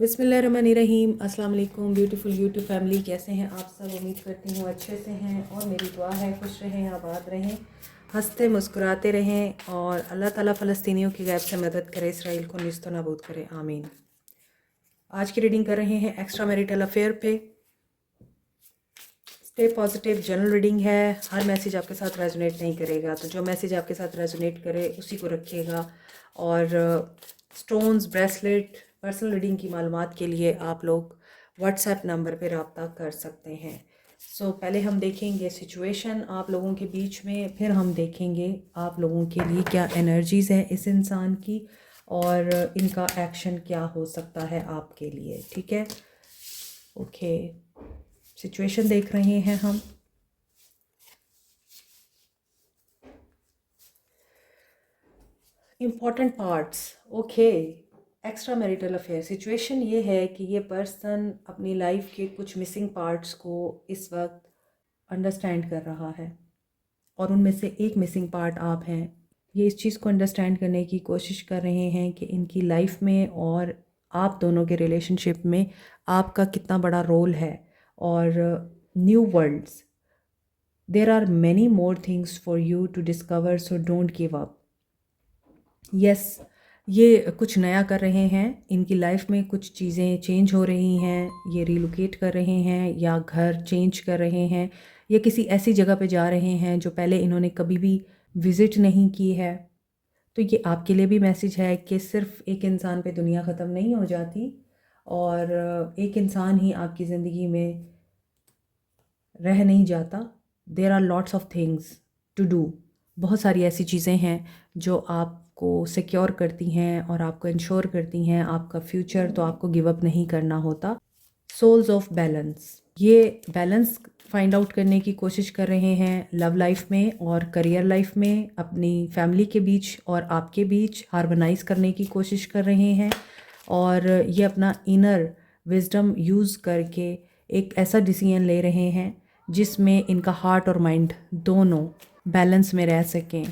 बिस्मिल्लाहिर्रहमानिर्रहीम। अस्सलाम वालेकुम ब्यूटीफुल यूट्यूब फैमिली, कैसे हैं आप सब? उम्मीद करती हूँ अच्छे से हैं और मेरी दुआ है खुश रहें, आबाद रहें, हंसते मुस्कुराते रहें और अल्लाह ताला फ़लस्तीनियों की गैब से मदद करे, इसराइल को निस्तो नाबूद करे, आमीन। आज की रीडिंग कर रहे हैं एक्स्ट्रा मैरिटल अफेयर पे। स्टे पॉजिटिव जनरल रीडिंग है। हर मैसेज आपके साथ रेजोनेट नहीं करेगा, तो जो मैसेज आपके साथ रेजोनेट करे उसी को रखिएगा। और स्टोन्स, ब्रेसलेट, पर्सनल रीडिंग की मालूमात के लिए आप लोग व्हाट्सएप नंबर पे रब्ता कर सकते हैं। पहले हम देखेंगे सिचुएशन आप लोगों के बीच में, फिर हम देखेंगे आप लोगों के लिए क्या एनर्जीज़ है इस इंसान की और इनका एक्शन क्या हो सकता है आपके लिए। ठीक है, ओके। सिचुएशन देख रहे हैं हम। Important parts, okay. Extra marital affair situation ये है कि ये पर्सन अपनी लाइफ के कुछ मिसिंग पार्ट्स को इस वक्त अंडरस्टैंड कर रहा है और उनमें से एक मिसिंग पार्ट आप हैं। ये इस चीज़ को अंडरस्टैंड करने की कोशिश कर रहे हैं कि इनकी लाइफ में और आप दोनों के रिलेशनशिप में आपका कितना बड़ा रोल है। और new worlds, there are many more things for you to discover, so don't give up. Yes, ये कुछ नया कर रहे हैं। इनकी लाइफ में कुछ चीज़ें चेंज हो रही हैं, ये रिलोकेट कर रहे हैं या घर चेंज कर रहे हैं या किसी ऐसी जगह पे जा रहे हैं जो पहले इन्होंने कभी भी विज़िट नहीं की है। तो ये आपके लिए भी मैसेज है कि सिर्फ एक इंसान पे दुनिया ख़त्म नहीं हो जाती और एक इंसान ही आपकी ज़िंदगी में रह नहीं जाता। There are lots of things to do. बहुत सारी ऐसी चीज़ें हैं जो आपको सिक्योर करती हैं और आपको इंश्योर करती हैं आपका फ्यूचर, तो आपको गिव अप नहीं करना होता। सोल्स ऑफ बैलेंस, ये बैलेंस फाइंड आउट करने की कोशिश कर रहे हैं लव लाइफ में और करियर लाइफ में, अपनी फैमिली के बीच और आपके बीच हार्मोनाइज करने की कोशिश कर रहे हैं। और ये अपना इनर विजडम यूज़ करके एक ऐसा डिसीजन ले रहे हैं जिसमें इनका हार्ट और माइंड दोनों बैलेंस में रह सकें।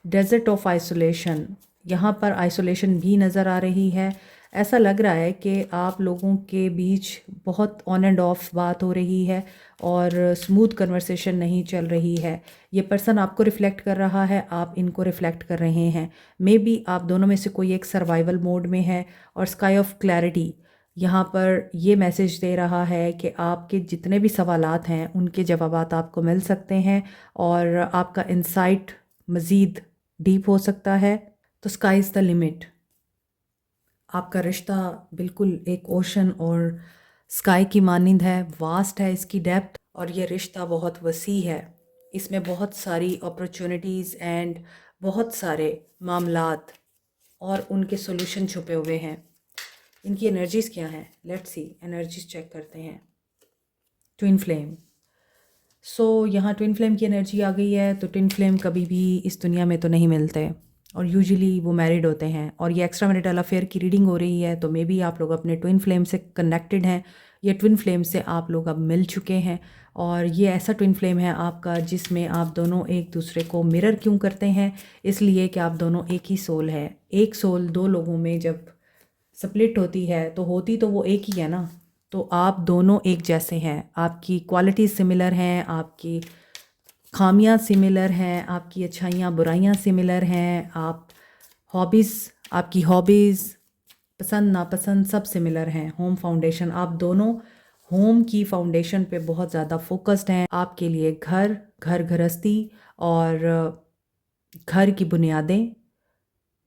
डेजर्ट ऑफ आइसोलेशन, यहाँ पर आइसोलेशन भी नज़र आ रही है। ऐसा लग रहा है कि आप लोगों के बीच बहुत ऑन एंड ऑफ बात हो रही है और स्मूथ कन्वर्सेशन नहीं चल रही है। ये पर्सन आपको रिफ़्लेक्ट कर रहा है, आप इनको रिफ़्लेक्ट कर रहे हैं। मे बी आप दोनों में से कोई एक सर्वाइवल मोड में है। और स्काई ऑफ क्लैरिटी यहाँ पर ये मैसेज दे रहा है कि आपके जितने भी सवालात हैं उनके जवाबात आपको मिल सकते हैं और आपका इंसाइट मज़ीद डीप हो सकता है। तो स्काई इज़ द लिमिट। आपका रिश्ता बिल्कुल एक ओशन और स्काई की मानिंद है, वास्ट है इसकी डेप्थ, और ये रिश्ता बहुत वसी है। इसमें बहुत सारी अपॉर्चुनिटीज़ एंड बहुत सारे मामलात और उनके सॉल्यूशन छुपे हुए हैं। इनकी एनर्जीज़ क्या हैं? लेट्स सी, एनर्जीज़ चेक करते हैं। ट्विन फ्लेम, यहाँ ट्विन फ्लेम की एनर्जी आ गई है। तो ट्विन फ्लेम कभी भी इस दुनिया में तो नहीं मिलते और यूजुअली वो मैरिड होते हैं। और ये एक्स्ट्रा मैरिटल अफेयर की रीडिंग हो रही है, तो मे बी आप लोग अपने ट्विन फ्लेम से कनेक्टेड हैं या ट्विन फ्लेम से आप लोग अब मिल चुके हैं। और ये ऐसा ट्विन फ्लेम है आपका जिसमें आप दोनों एक दूसरे को मिरर क्यों करते हैं? इसलिए कि आप दोनों एक ही सोल है। एक सोल दो लोगों में जब स्प्लिट होती है तो होती तो वो एक ही है ना। तो आप दोनों एक जैसे हैं, आपकी क्वालिटीज़ सिमिलर हैं, आपकी खामियां सिमिलर हैं, आपकी अच्छाइयाँ बुराइयाँ सिमिलर हैं, आप हॉबीज़, आपकी हॉबीज़, पसंद नापसंद सब सिमिलर हैं। होम फाउंडेशन, आप दोनों होम की फाउंडेशन पे बहुत ज़्यादा फोकस्ड हैं। आपके लिए घर गृहस्थी और घर की बुनियादें,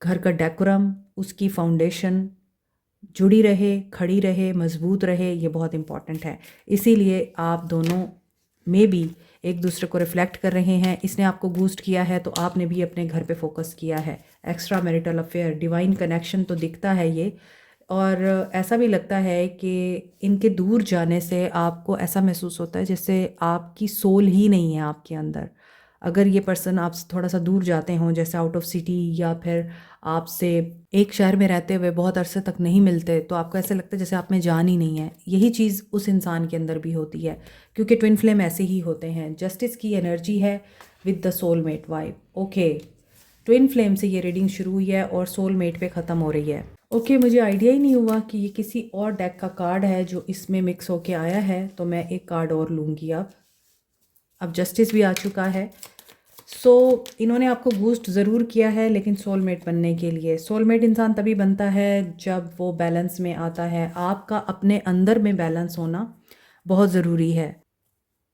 घर का डेकोरम, उसकी फाउंडेशन जुड़ी रहे, खड़ी रहे, मजबूत रहे, ये बहुत इम्पॉर्टेंट है। इसीलिए आप दोनों में भी एक दूसरे को रिफ्लेक्ट कर रहे हैं। इसने आपको बूस्ट किया है तो आपने भी अपने घर पे फोकस किया है। Extra marital affair, divine connection तो दिखता है ये। और ऐसा भी लगता है कि इनके दूर जाने से आपको ऐसा महसूस होता है जैसे आपकी सोल ही नहीं है आपके अंदर। अगर ये पर्सन आपसे थोड़ा सा दूर जाते हों, जैसे आउट ऑफ सिटी, या फिर आपसे एक शहर में रहते हुए बहुत अरसे तक नहीं मिलते, तो आपको ऐसे लगता है जैसे आप में जान ही नहीं है। यही चीज़ उस इंसान के अंदर भी होती है, क्योंकि ट्विन फ्लेम ऐसे ही होते हैं। जस्टिस की एनर्जी है with the soulmate vibe. Okay, twin flame से ये रीडिंग शुरू हुई है और सोलमेट पे ख़त्म हो रही है। ओके, मुझे आइडिया ही नहीं हुआ कि ये किसी और डेक का कार्ड है जो इसमें मिक्स होके आया है, तो मैं एक कार्ड और लूँगी। अब जस्टिस भी आ चुका है। सो इन्होंने आपको बूस्ट ज़रूर किया है, लेकिन सोलमेट बनने के लिए, सोलमेट इंसान तभी बनता है जब वो बैलेंस में आता है। आपका अपने अंदर में बैलेंस होना बहुत ज़रूरी है।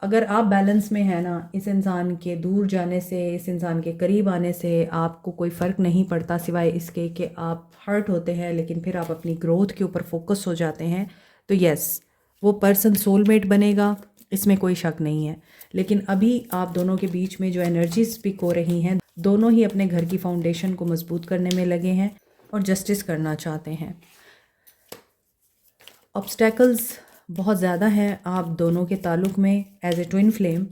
अगर आप बैलेंस में है ना, इस इंसान के दूर जाने से, इस इंसान के करीब आने से आपको कोई फ़र्क नहीं पड़ता, सिवाय इसके कि आप हर्ट होते हैं, लेकिन फिर आप अपनी ग्रोथ के ऊपर फोकस हो जाते हैं। तो यस, वो पर्सन सोलमेट बनेगा, इसमें कोई शक नहीं है। लेकिन अभी आप दोनों के बीच में जो एनर्जीज स्पीक हो रही हैं, दोनों ही अपने घर की फाउंडेशन को मजबूत करने में लगे हैं और जस्टिस करना चाहते हैं। ऑब्स्टेकल्स बहुत ज़्यादा हैं आप दोनों के ताल्लुक़ में। एज ए ट्विन फ्लेम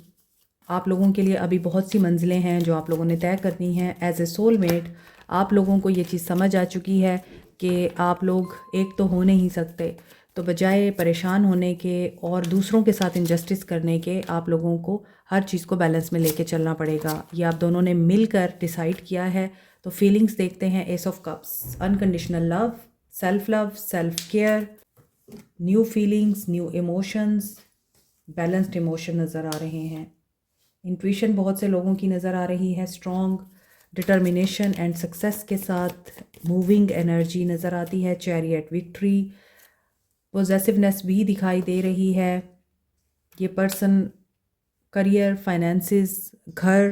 आप लोगों के लिए अभी बहुत सी मंजिलें हैं जो आप लोगों ने तय करनी हैं। एज ए सोलमेट आप लोगों को ये चीज़ समझ आ चुकी है कि आप लोग एक तो हो नहीं सकते, तो बजाय परेशान होने के और दूसरों के साथ इनजस्टिस करने के, आप लोगों को हर चीज़ को बैलेंस में लेके चलना पड़ेगा। ये आप दोनों ने मिलकर डिसाइड किया है। तो फीलिंग्स देखते हैं। S of cups, unconditional love, self care, new feelings, new emotions, balanced emotion नज़र आ रहे हैं। इंट्यूशन बहुत से लोगों की नज़र आ रही है। स्ट्रॉन्ग डिटर्मिनेशन एंड सक्सेस के साथ मूविंग एनर्जी नज़र आती है। चैरियट, विक्ट्री, पोजेसिवनेस भी दिखाई दे रही है। ये पर्सन करियर, फाइनेंसेस, घर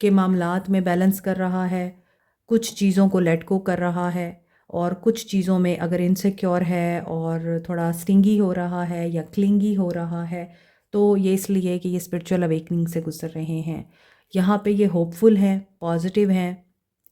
के मामलात में बैलेंस कर रहा है, कुछ चीज़ों को लेट गो कर रहा है, और कुछ चीज़ों में अगर इनसिक्योर है और थोड़ा स्टिंगी हो रहा है या क्लिंगी हो रहा है, तो ये इसलिए कि ये स्पिरिचुअल अवेकनिंग से गुजर रहे हैं। यहाँ पे ये होपफुल हैं, पॉजिटिव हैं।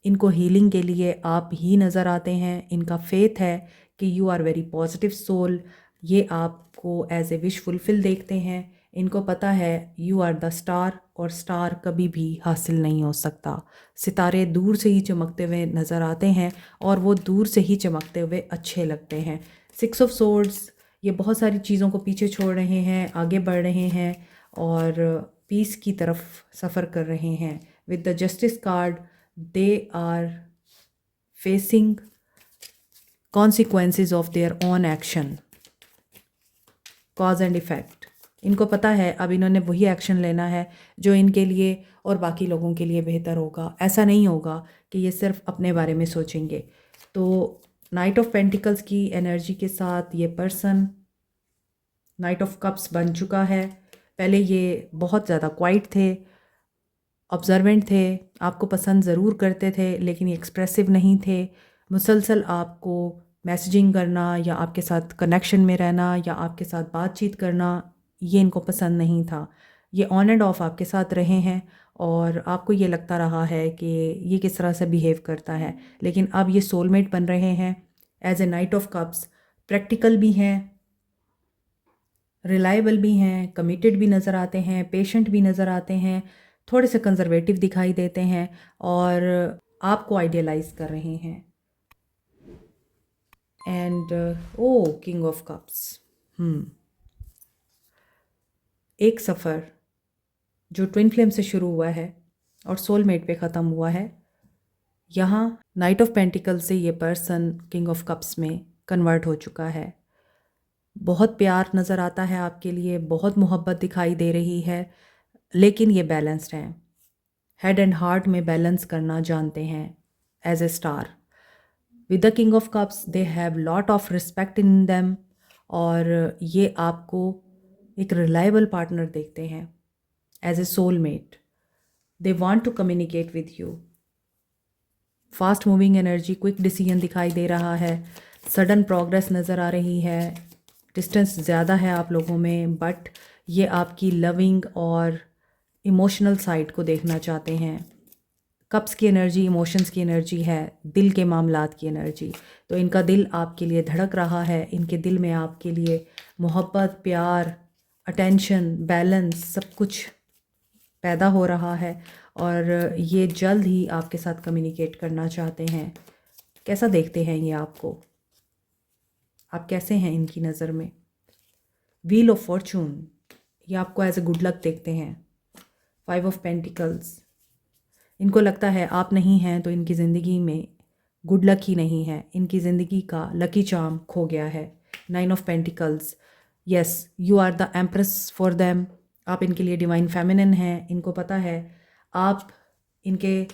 इनको हीलिंग के लिए आप ही नज़र आते हैं। इनका फेथ है कि you are very positive soul. ये आपको एज ए विश फुलफिल देखते हैं। इनको पता है यू आर द स्टार, और स्टार कभी भी हासिल नहीं हो सकता। सितारे दूर से ही चमकते हुए नज़र आते हैं और वो दूर से ही चमकते हुए अच्छे लगते हैं। 6 ऑफ सोर्ड्स, ये बहुत सारी चीज़ों को पीछे छोड़ रहे हैं, आगे बढ़ रहे हैं और पीस की तरफ सफ़र कर रहे हैं। With the justice card, they are facing consequences of their own action, cause and effect. इनको पता है अब इन्होंने वही एक्शन लेना है जो इनके लिए और बाकी लोगों के लिए बेहतर होगा। ऐसा नहीं होगा कि ये सिर्फ अपने बारे में सोचेंगे। तो नाइट ऑफ पेंटिकल्स की एनर्जी के साथ ये पर्सन नाइट ऑफ कप्स बन चुका है। पहले ये बहुत ज़्यादा क्वाइट थे, ऑब्जर्वेंट थे, आपको पसंद ज़रूर करते थे, लेकिन ये एक्सप्रेसिव नहीं थे। मुसलसल आपको मैसेजिंग करना या आपके साथ कनेक्शन में रहना या आपके साथ बातचीत करना, ये इनको पसंद नहीं था। ये ऑन एंड ऑफ आपके साथ रहे हैं और आपको ये लगता रहा है कि ये किस तरह से बिहेव करता है, लेकिन अब ये सोलमेट बन रहे हैं। As a knight of cups practical भी हैं, रिलायबल भी हैं, कमिटेड भी नज़र आते हैं, पेशेंट भी नज़र आते हैं, थोड़े से कंजर्वेटिव दिखाई देते हैं और आपको आइडियलाइज कर रहे हैं। And o king of cups, एक सफ़र जो ट्विन फ्लेम से शुरू हुआ है और सोलमेट पे ख़त्म हुआ है, यहाँ नाइट ऑफ पेंटिकल से ये पर्सन किंग ऑफ कप्स में कन्वर्ट हो चुका है। बहुत प्यार नज़र आता है आपके लिए, बहुत मोहब्बत दिखाई दे रही है, लेकिन ये बैलेंस्ड हैं। हेड एंड हार्ट में बैलेंस करना जानते हैं as a star. With the king of cups they have lot of respect in them, और ये आपको एक रिलायबल पार्टनर देखते हैं as a soulmate. They want to communicate with you. Fast moving energy, quick decision दिखाई दे रहा है, सडन प्रोग्रेस नज़र आ रही है। डिस्टेंस ज़्यादा है आप लोगों में, बट ये आपकी लविंग और इमोशनल साइड को देखना चाहते हैं। कप्स की एनर्जी इमोशंस की एनर्जी है, दिल के मामलात की एनर्जी। तो इनका दिल आपके लिए धड़क रहा है, इनके दिल में आपके लिए मोहब्बत, प्यार, अटेंशन, बैलेंस सब कुछ पैदा हो रहा है और ये जल्द ही आपके साथ कम्युनिकेट करना चाहते हैं। कैसा देखते हैं ये आपको? आप कैसे हैं इनकी नज़र में? व्हील ऑफ फॉर्चून, ये आपको एज ए गुड लक देखते हैं। 5 ऑफ पेंटिकल्स, इनको लगता है आप नहीं हैं तो इनकी ज़िंदगी में गुड लक ही नहीं है, इनकी ज़िंदगी का लकी चार्म खो गया है। 9 of pentacles, yes you are the empress for them. आप इनके लिए डिवाइन फेमिनिन हैं। इनको पता है आप इनके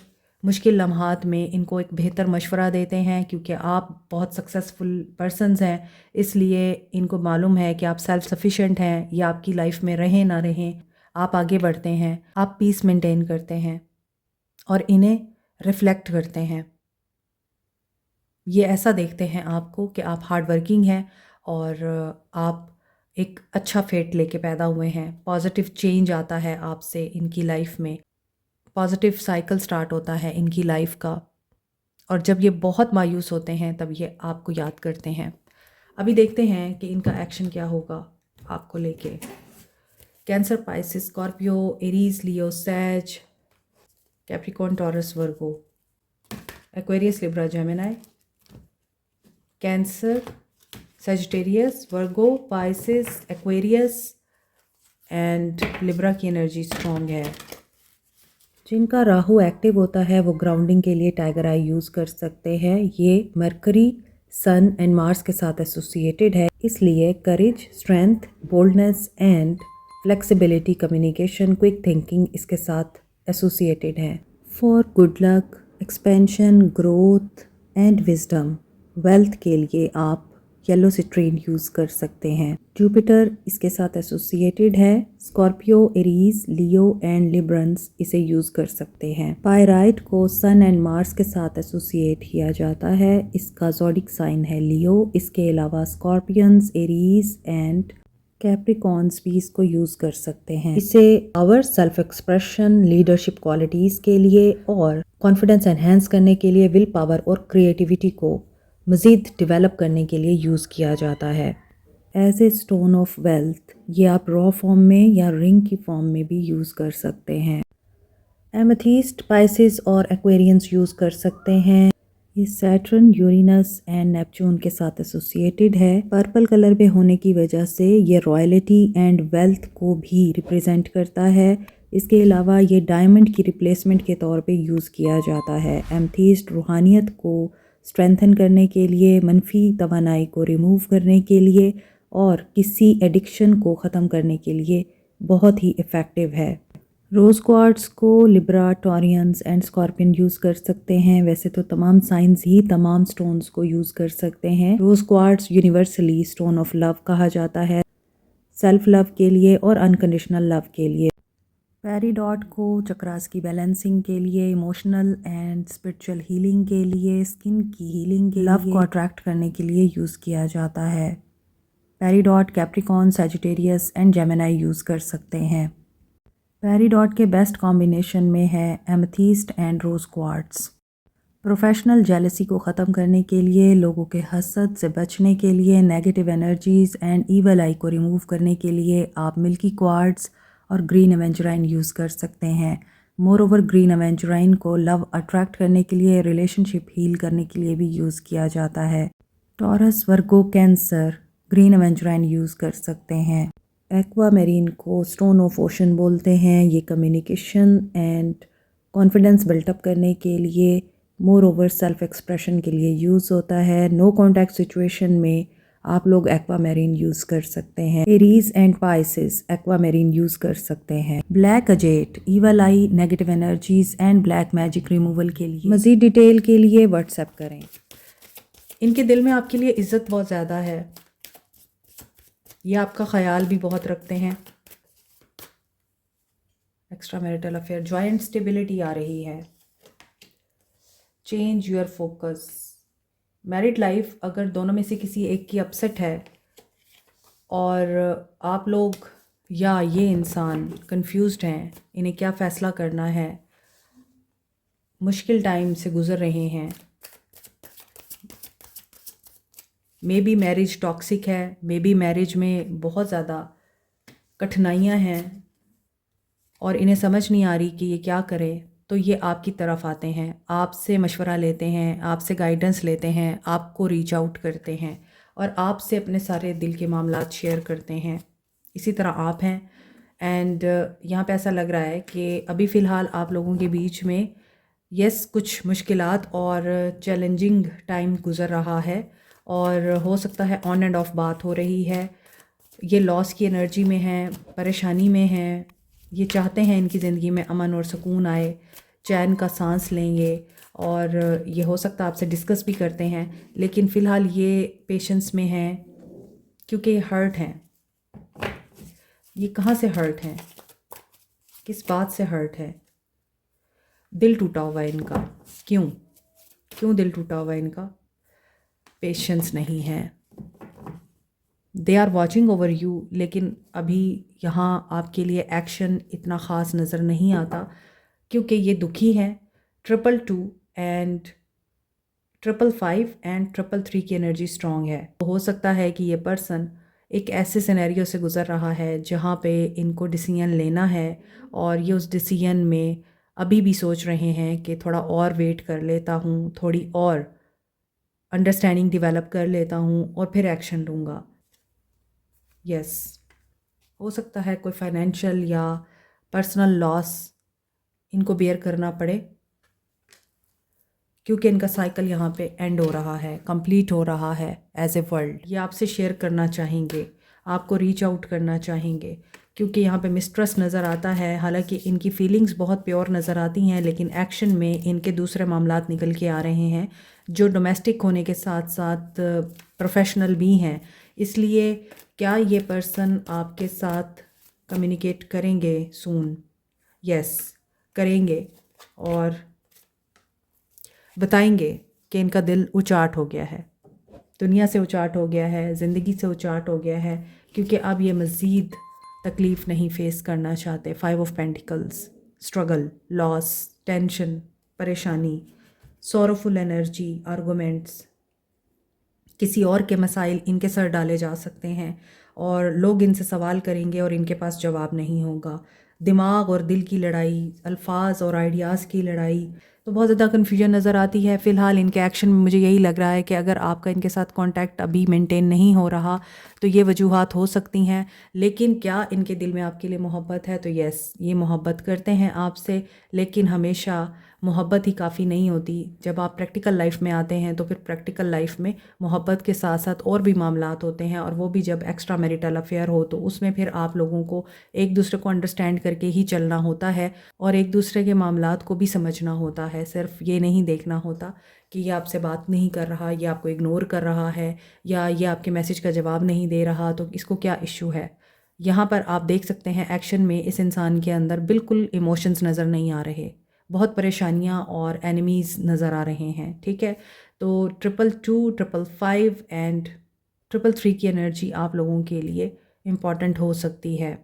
मुश्किल लम्हात में इनको एक बेहतर मशवरा देते हैं, क्योंकि आप बहुत सक्सेसफुल पर्सनस हैं। इसलिए इनको मालूम है कि आप सेल्फ सफिशेंट हैं, या आपकी लाइफ में रहें ना रहें, आप आगे बढ़ते हैं, आप पीस मेंटेन करते हैं और इन्हें रिफ्लेक्ट करते हैं। ये ऐसा देखते हैं आपको कि आप हार्ड वर्किंग हैं और आप एक अच्छा फेट लेके पैदा हुए हैं। पॉजिटिव चेंज आता है आपसे इनकी लाइफ में, पॉजिटिव साइकिल स्टार्ट होता है इनकी लाइफ का। और जब ये बहुत मायूस होते हैं तब ये आपको याद करते हैं। अभी देखते हैं कि इनका एक्शन क्या होगा आपको लेके। Cancer, Pisces, Scorpio, Aries, Leo, Sag, Capricorn, Taurus, Virgo, Aquarius, Libra, Gemini, Cancer, Sagittarius, Virgo, Pisces, Aquarius and Libra की एनर्जी स्ट्रॉन्ग है। जिनका राहु एक्टिव होता है वो ग्राउंडिंग के लिए टाइगर आई यूज़ कर सकते हैं। ये मरकरी, सन एंड मार्स के साथ एसोसिएटेड है, इसलिए courage, strength, boldness and flexibility, communication, quick thinking इसके साथ एसोसिएटेड है। For good luck, expansion, growth and wisdom, wealth के लिए आप येलो सिट्रीन यूज़ कर सकते हैं। जुपिटर इसके साथ एसोसिएटेड है। Scorpio, Aries, Leo and Librans इसे यूज़ कर सकते हैं। पायराइट को सन एंड मार्स के साथ एसोसिएट किया जाता है। इसका ज़ोडिक साइन है लियो। इसके अलावा स्कॉर्पियंस, एरीज एंड कैप्रिकॉर्न्स भी इसको यूज़ कर सकते हैं। इसे power, self expression, leadership qualities के लिए और कॉन्फिडेंस एनहेंस करने के लिए, विल पावर और क्रिएटिविटी को मज़ीद डेवलप करने के लिए यूज़ किया जाता है। As a stone of wealth ये आप रॉ फॉर्म में या रिंग की फॉर्म में भी यूज़ कर सकते हैं। एमेथिस्ट, पाइसिस और एक्वेरियंस यूज़ कर सकते हैं। ये सैटर्न, यूरेनस एंड नेपच्यून के साथ एसोसिएटेड है। पर्पल कलर में होने की वजह से ये रॉयल्टी एंड वेल्थ को भी रिप्रेजेंट करता है। इसके अलावा ये डायमंड की रिप्लेसमेंट के तौर पे यूज़ किया जाता है। एमेथिस्ट रूहानियत को स्ट्रेंथन करने के लिए, मनफी तवानाई को रिमूव करने के लिए और किसी एडिक्शन को ख़त्म करने के लिए बहुत ही इफ़ेक्टिव है। रोज़ क्वार्ट्स को Libra, Taureans and scorpion use कर सकते हैं। वैसे तो तमाम साइंस ही तमाम स्टोन्स को यूज़ कर सकते हैं। Rose quartz universally stone of love कहा जाता है, सेल्फ लव के लिए और अनकंडीशनल लव के लिए। पेरिडॉट को चक्रास की बैलेंसिंग के लिए, इमोशनल एंड स्पिरिचुअल हीलिंग के लिए, स्किन की हीलिंग के लिए, लव को अट्रैक्ट करने के लिए यूज़ किया जाता है। Peridot Capricorn, Sagittarius and Gemini use कर सकते हैं। पेरिडॉट के बेस्ट कॉम्बिनेशन में है amethyst and rose quartz. Professional jealousy को ख़त्म करने के लिए, लोगों के हसद से बचने के लिए, नेगेटिव एनर्जीज़ एंड ईवल आई को रिमूव करने के लिए आप मिल्की क्वार्ट्स और ग्रीन एवेंजराइन यूज़ कर सकते हैं। मोर ओवर ग्रीन एवेंजराइन को लव अट्रैक्ट करने के लिए, रिलेशनशिप हील करने के लिए भी यूज़ किया जाता है। टॉरस, वर्गो, कैंसर ग्रीन एवेंजराइन यूज़ कर सकते हैं। एक्वामेरीन को स्टोन ऑफ ओशन बोलते हैं। ये कम्युनिकेशन एंड कॉन्फिडेंस बिल्टअप करने के लिए, मोर ओवर सेल्फ एक्सप्रेशन के लिए यूज़ होता है। नो कॉन्टैक्ट सिचुएशन में आप लोग एक्वामेरीन यूज़ कर सकते हैं। एरीज एंड पाइसिस एक्वामेरीन यूज़ कर सकते हैं। Black अजेट evil I, negative energies and black magic removal के लिए। मज़ीद डिटेल के लिए व्हाट्सएप करें। इनके दिल में आपके लिए इज़्ज़त बहुत ज़्यादा है, ये आपका ख्याल भी बहुत रखते हैं। Extra marital affair, joint stability आ रही है। Change your focus. Married life अगर दोनों में से किसी एक की अपसेट है और आप लोग या ये इंसान कंफ्यूज्ड हैं, इन्हें क्या फ़ैसला करना है, मुश्किल टाइम से गुज़र रहे हैं, मे बी मैरिज टॉक्सिक है, मे बी मैरिज में बहुत ज़्यादा कठिनाइयाँ हैं और इन्हें समझ नहीं आ रही कि ये क्या करें, तो ये आपकी तरफ आते हैं, आपसे मशवरा लेते हैं, आपसे गाइडेंस लेते हैं, आपको रीच आउट करते हैं और आपसे अपने सारे दिल के मामलात शेयर करते हैं। इसी तरह आप हैं। एंड यहाँ पे ऐसा लग रहा है कि अभी फ़िलहाल आप लोगों के बीच में यस, कुछ मुश्किलात और चैलेंजिंग टाइम गुज़र रहा है और हो सकता है ऑन एंड ऑफ बात हो रही है। ये लॉस की एनर्जी में हैं, परेशानी में हैं, ये चाहते हैं इनकी ज़िंदगी में अमन और सुकून आए, चैन का सांस लें ये। और ये हो सकता है आपसे डिस्कस भी करते हैं, लेकिन फ़िलहाल ये पेशेंस में हैं क्योंकि ये हर्ट हैं। ये कहाँ से हर्ट हैं, किस बात से हर्ट है? दिल टूटा हुआ है इनका। क्यों क्यों दिल टूटा हुआ है इनका? पेशेंस नहीं है। They are watching over you, लेकिन अभी यहाँ आपके लिए एक्शन इतना ख़ास नज़र नहीं आता क्योंकि ये दुखी हैं। 222 एंड 555 एंड 333 की एनर्जी स्ट्रॉन्ग है। तो हो सकता है कि ये पर्सन एक ऐसे सिनेरियो से गुज़र रहा है जहाँ पे इनको डिसीजन लेना है और ये उस डिसीजन में अभी भी सोच रहे हैं कि थोड़ा और वेट कर लेता हूँ, थोड़ी और अंडरस्टैंडिंग डेवलप कर लेता हूँ और फिर एक्शन लूँगा। यस, हो सकता है कोई फाइनेंशियल या पर्सनल लॉस इनको बेयर करना पड़े क्योंकि इनका साइकिल यहाँ पे एंड हो रहा है, कंप्लीट हो रहा है एज ए वर्ल्ड। ये आपसे शेयर करना चाहेंगे, आपको रीच आउट करना चाहेंगे क्योंकि यहाँ पे मिस्ट्रस्ट नज़र आता है। हालांकि इनकी फीलिंग्स बहुत प्योर नज़र आती हैं, लेकिन एक्शन में इनके दूसरे मामलात निकल के आ रहे हैं जो डोमेस्टिक होने के साथ साथ प्रोफेशनल भी हैं। इसलिए क्या ये पर्सन आपके साथ कम्युनिकेट करेंगे सून? यस, करेंगे और बताएंगे कि इनका दिल उचाट हो गया है, दुनिया से उचाट हो गया है, ज़िंदगी से उचाट हो गया है क्योंकि अब ये मज़ीद तकलीफ़ नहीं फ़ेस करना चाहते। 5 of pentacles, struggle, loss, tension, परेशानी, सॉरोफुल एनर्जी, आर्गूमेंट्स, किसी और के मसाइल इनके सर डाले जा सकते हैं और लोग इनसे सवाल करेंगे और इनके पास जवाब नहीं होगा। दिमाग और दिल की लड़ाई, अल्फाज और आइडियाज़ की लड़ाई, तो बहुत ज़्यादा कन्फ्यूजन नज़र आती है। फ़िलहाल इनके एक्शन में मुझे यही लग रहा है कि अगर आपका इनके साथ कांटेक्ट अभी मेंटेन नहीं हो रहा तो ये वजूहात हो सकती हैं। लेकिन क्या इनके दिल में आपके लिए मोहब्बत है? तो यस, ये मोहब्बत करते हैं आपसे, लेकिन हमेशा मोहब्बत ही काफ़ी नहीं होती। जब आप प्रैक्टिकल लाइफ में आते हैं तो फिर प्रैक्टिकल लाइफ में मोहब्बत के साथ साथ और भी मामलात होते हैं और वो भी जब एक्स्ट्रा मैरिटल अफेयर हो तो उसमें फिर आप लोगों को एक दूसरे को अंडरस्टैंड करके ही चलना होता है और एक दूसरे के मामलात को भी समझना होता है। सिर्फ ये नहीं देखना होता कि ये आपसे बात नहीं कर रहा, ये आपको इग्नोर कर रहा है या ये आपके मैसेज का जवाब नहीं दे रहा तो इसको क्या इशू है। यहाँ पर आप देख सकते हैं एक्शन में इस इंसान के अंदर बिल्कुल इमोशंस नज़र नहीं आ रहे, बहुत परेशानियाँ और एनिमीज़ नज़र आ रहे हैं। ठीक है, तो 222, 555 एंड 333 की एनर्जी आप लोगों के लिए इम्पॉर्टेंट हो सकती है।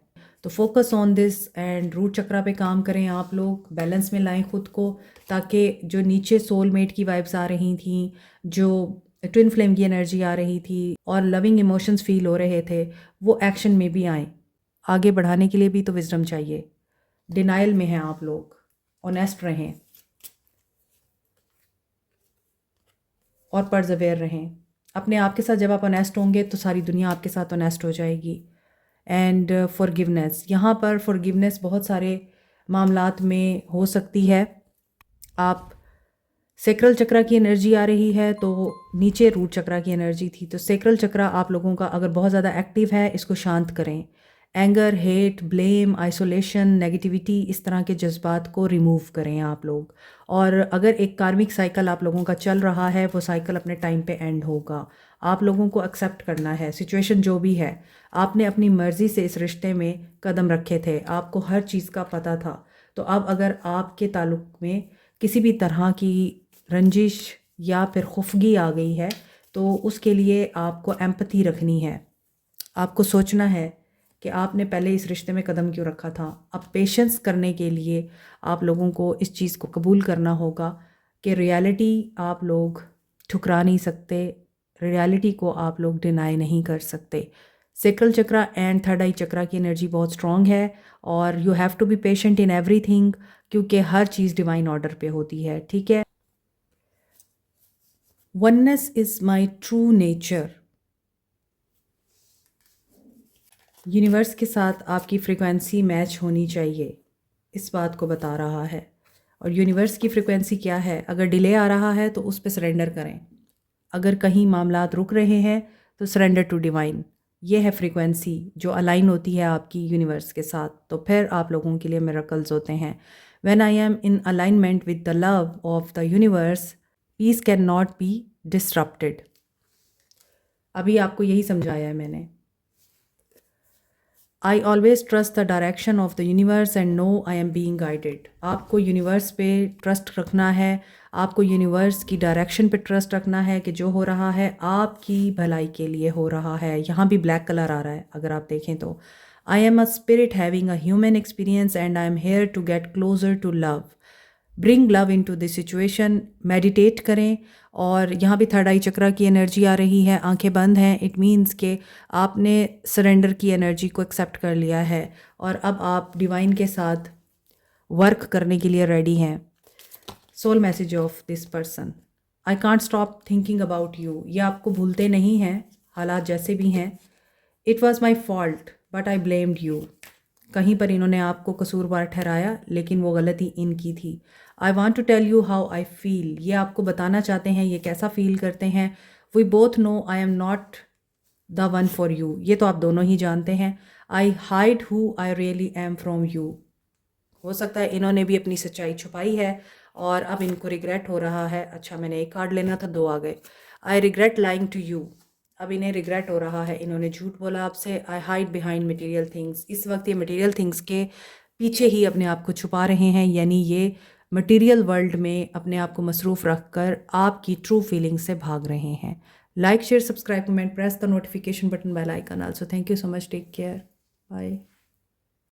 तो focus on this and root chakra पे काम करें आप लोग, बैलेंस में लाएं खुद को ताकि जो नीचे सोलमेट की वाइब्स आ रही थी, जो ट्विन फ्लेम की एनर्जी आ रही थी और लविंग इमोशंस फील हो रहे थे वो एक्शन में भी आएँ। आगे बढ़ाने के लिए भी तो विजडम चाहिए। डिनाइल में हैं आप लोग, ऑनेस्ट रहें और पर्सवेयर रहें। अपने आप के साथ जब आप ऑनेस्ट होंगे तो सारी दुनिया आपके साथ ऑनेस्ट हो जाएगी। एंड फॉरगिवनेस, यहाँ पर फॉरगिवनेस बहुत सारे मामलात में हो सकती है। आप सेक्रल चक्रा की एनर्जी आ रही है तो नीचे रूट चक्रा की एनर्जी थी, तो सेक्रल चक्रा आप लोगों का अगर बहुत ज़्यादा एक्टिव है इसको शांत करें। Anger, hate, blame, isolation, negativity, इस तरह के जज्बात को रिमूव करें आप लोग। और अगर एक कार्मिक साइकिल आप लोगों का चल रहा है वो साइकिल अपने टाइम पे एंड होगा। आप लोगों को एक्सेप्ट करना है सिचुएशन जो भी है। आपने अपनी मर्ज़ी से इस रिश्ते में कदम रखे थे, आपको हर चीज़ का पता था, तो अब अगर आपके ताल्लुक में किसी भी तरह की रंजिश या फिर खुफगी आ गई है तो उसके लिए आपको एम्पथी रखनी है। आपको सोचना है कि आपने पहले इस रिश्ते में कदम क्यों रखा था। अब पेशेंस करने के लिए आप लोगों को इस चीज़ को कबूल करना होगा कि रियलिटी आप लोग ठुकरा नहीं सकते, रियलिटी को आप लोग डिनाई नहीं कर सकते। Sacral chakra and third eye chakra की एनर्जी बहुत स्ट्रॉन्ग है और you have to be patient in everything क्योंकि हर चीज़ डिवाइन ऑर्डर पे होती है। ठीक है, oneness is my true nature. Universe के साथ आपकी फ्रीक्वेंसी मैच होनी चाहिए, इस बात को बता रहा है। और यूनिवर्स की फ्रिक्वेंसी क्या है? अगर डिले आ रहा है तो उस पे सरेंडर करें, अगर कहीं मामलात रुक रहे हैं तो सरेंडर टू डिवाइन। ये है फ्रीक्वेंसी जो अलाइन होती है आपकी यूनिवर्स के साथ, तो फिर आप लोगों के लिए मिरेकल्स होते हैं। When I am in alignment with the love of the universe, peace can not be disrupted. अभी आपको यही समझाया है मैंने। I always trust the direction of the universe and know I am being guided. आपको universe पे trust रखना है, आपको यूनिवर्स की डायरेक्शन पे ट्रस्ट रखना है कि जो हो रहा है आपकी भलाई के लिए हो रहा है। यहाँ भी ब्लैक कलर आ रहा है अगर आप देखें तो। I am a spirit having a human experience and I am here to get closer to love. Bring love into this situation. Meditate करें। और यहाँ भी थर्ड आई चक्रा की एनर्जी आ रही है, आंखें बंद हैं। इट मीन्स कि आपने सरेंडर की एनर्जी को एक्सेप्ट कर लिया है और अब आप डिवाइन के साथ वर्क करने के लिए रेडी हैं। Soul message of this person, I can't stop thinking about you. ये आपको भूलते नहीं हैं, हालात जैसे भी हैं। It was my fault but I blamed you. कहीं पर इन्होंने आपको कसूरवार ठहराया लेकिन वो गलती इनकी थी। I want to tell you how I feel. ये आपको बताना चाहते हैं ये कैसा फील करते हैं। We both know I am not the one for you. ये तो आप दोनों ही जानते हैं। I hide who I really am from you. हो सकता है इन्होंने भी अपनी सच्चाई छुपाई है और अब इनको रिग्रेट हो रहा है। अच्छा, मैंने एक कार्ड लेना था, 2 आ गए। I regret lying to you. अब इन्हें रिग्रेट हो रहा है, इन्होंने झूठ बोला आपसे। आई हाइड बिहाइंड मटेरियल थिंग्स। इस वक्त ये मटेरियल थिंग्स के पीछे ही अपने आप को छुपा रहे हैं, यानी ये मटेरियल वर्ल्ड में अपने आप को मसरूफ़ रख कर आपकी ट्रू फीलिंग से भाग रहे हैं। Like share subscribe comment press the notification button bell icon also. Thank you so much, take care, bye.